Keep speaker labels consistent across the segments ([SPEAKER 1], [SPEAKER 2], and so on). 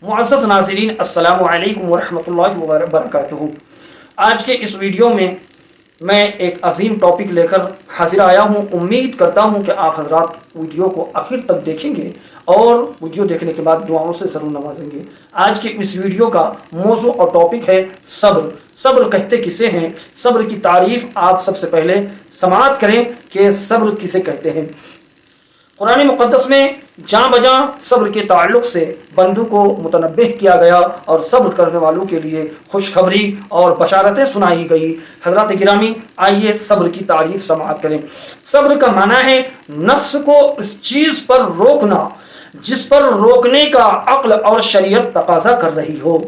[SPEAKER 1] मुअज़्ज़ज़ नाज़रीन, अस्सलामु अलैकुम वरहमतुल्लाहि वबरकातुहू। आज के इस वीडियो में मैं एक अजीम टॉपिक लेकर हाजिर आया हूँ। उम्मीद करता हूँ कि आप हजरात वीडियो को आखिर तक देखेंगे और वीडियो देखने के बाद दुआओं से ज़रूर नवाजेंगे। आज के इस वीडियो का मौजू और टॉपिक है सब्र। सब्र कहते किसे हैं? सब्र की तारीफ आप सबसे पहले समाअत करें कि सब्र किसे कहते हैं। कुरान मुक़द्दस में जहाँ बजा सब्र के ताल्लुक़ से बंदों को मुतनब्बिह किया गया और सब्र करने वालों के लिए खुशखबरी और बशारतें सुनाई गई। हज़रात गिरामी, आइए सब्र की तारीफ समाअत करें। सब्र का माना है नफ्स को इस चीज़ पर रोकना जिस पर रोकने का अक्ल और शरीयत तकाजा कर रही हो,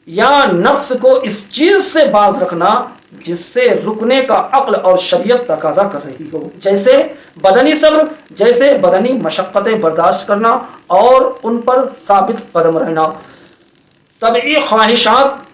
[SPEAKER 1] या नफ्स को इस चीज़ से बाज रखना जिससे रुकने का अक्ल और शरीयत तकाजा कर रही हो। जैसे बदनी सब्र, जैसे बदनी मशक्क़तें बर्दाश्त करना और उन पर साबित कदम रहना। तबई ख्वाहिशात,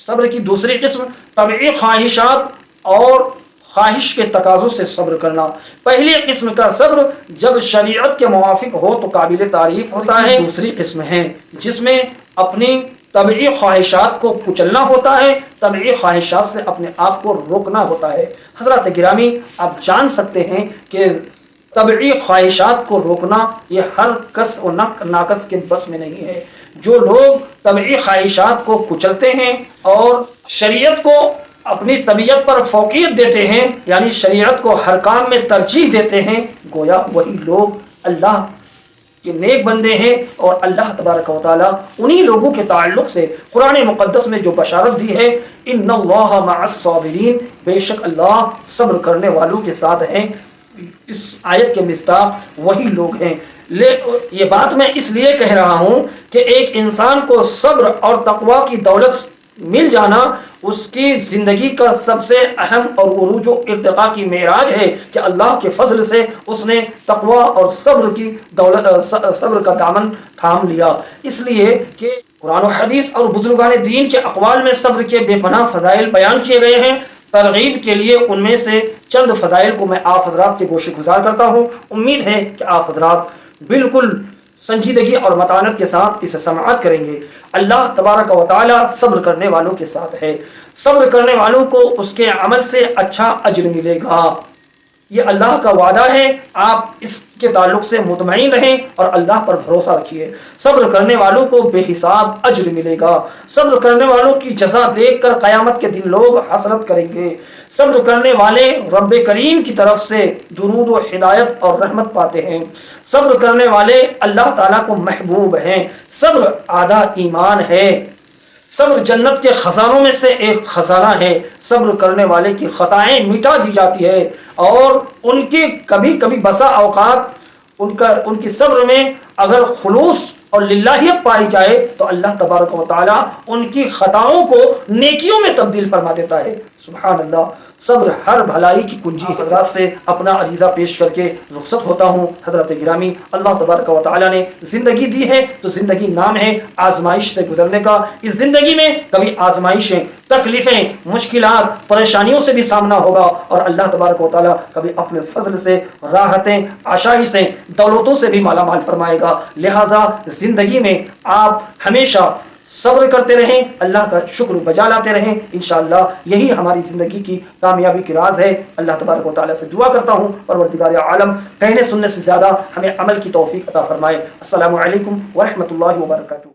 [SPEAKER 1] सब्र की दूसरी किस्म तबई ख्वाहिशात और ख्वाहिश के तकाज़ों से सब्र करना। पहली किस्म का सब्र जब शरीयत के मुवाफिक हो तो काबिल तारीफ होता है। दूसरी किस्म है जिसमें अपनी तबई ख्वाहिशात को कुचलना होता है, तबई ख्वाहिशात से अपने आप को रोकना होता है। हज़रात गिरामी, आप जान सकते हैं कि तबई ख्वाहिशात को रोकना ये हर कस और नाकस के बस में नहीं है। जो लोग तबई ख्वाहिशात को कुचलते हैं और शरीयत को अपनी तबीयत पर फौकियत देते हैं, यानी शरीयत को हर काम में तरजीह देते हैं, गोया वही लोग अल्लाह कि नेक बंदे हैं। और अल्लाह तबारक व तआला उन्हीं लोगों के ताल्लुक से कुरान मुक़द्दस में जो बशारत दी है, इन्नल्लाह मअस-साबिरीन, बेशक अल्लाह सब्र करने वालों के साथ हैं। इस आयत के मिस्दाक़ वही लोग हैं। ये बात मैं इसलिए कह रहा हूँ कि एक इंसान को सब्र और तक़वा की दौलत मिल जाना उसकी ज़िंदगी का सबसे अहम और उरूज व इर्तिक़ा की मेराज है कि अल्लाह के फजल से उसने तक़वा और सब्र की दौलत, सब्र का दामन थाम लिया। इसलिए कि कुरान और हदीस और बुजुर्गान दीन के अक़वाल में सब्र के बेपनाह फ़ज़ाइल बयान किए गए हैं। तरगीब के लिए उनमें से चंद फ़ज़ाइल को मैं आप हज़रात के गोश गुजार करता हूँ। उम्मीद है कि आप हज़रात बिल्कुल संजीदगी और मतानत के साथ इसे समाअत करेंगे। अल्लाह तबारक व तआला सब्र करने वालों के साथ है। सब्र करने वालों को उसके अमल से अच्छा अज्र मिलेगा। ये अल्लाह का वादा है। आप इसके ताल्लुक से मुतमईन रहें और अल्लाह पर भरोसा रखिए। सब्र करने वालों को बेहिसाब अज्र मिलेगा। सब्र करने वालों की जज़ा देखकर क़यामत के दिन लोग हसरत करेंगे। सब्र करने वाले रब्बे करीम की तरफ से दुरूद व हिदायत और रहमत पाते हैं। सब्र करने वाले अल्लाह ताला को महबूब हैं। सब्र आधा ईमान है। सब्र जन्नत के खजानों में से एक खजाना है। सब्र करने वाले की खताएं मिटा दी जाती है और उनकी कभी कभी बसा औकात उनकी सब्र में अगर खुलूस और लिल्लाहियत पाई जाए तो अल्लाह तबारक व तआला उनकी खताओं को नेकियों में तब्दील फरमा देता है। सुभान अल्लाह। सब्र हर भलाई की कुंजी। हज़रात से अपना अरीज़ा पेश करके रुखसत होता हूँ। हज़रत गिरामी, अल्लाह तबारक व तआला ने ज़िंदगी दी है तो ज़िंदगी नाम है आजमाइश से गुजरने का। इस ज़िंदगी में कभी आजमाइशें, तकलीफ़ें, मुश्किलात, परेशानियों से भी सामना होगा और अल्लाह तबारक व तआला कभी अपने फजल से राहतें, आशाइशें, दौलतों से भी माला माल फरमाएगा। लिहाजा ज़िंदगी में आप हमेशा सब्र करते रहें, अल्लाह का शुक्र बजा लाते रहें। इंशाअल्लाह यही हमारी ज़िंदगी की कामयाबी की राज है। अल्लाह तबारक व तआला से दुआ करता हूँ परवरदिगार आलम कहने सुनने से ज़्यादा हमें अमल की तौफीक अता फरमाए। अस्सलामु अलैकुम व रहमतुल्लाहि व बरकातुहू।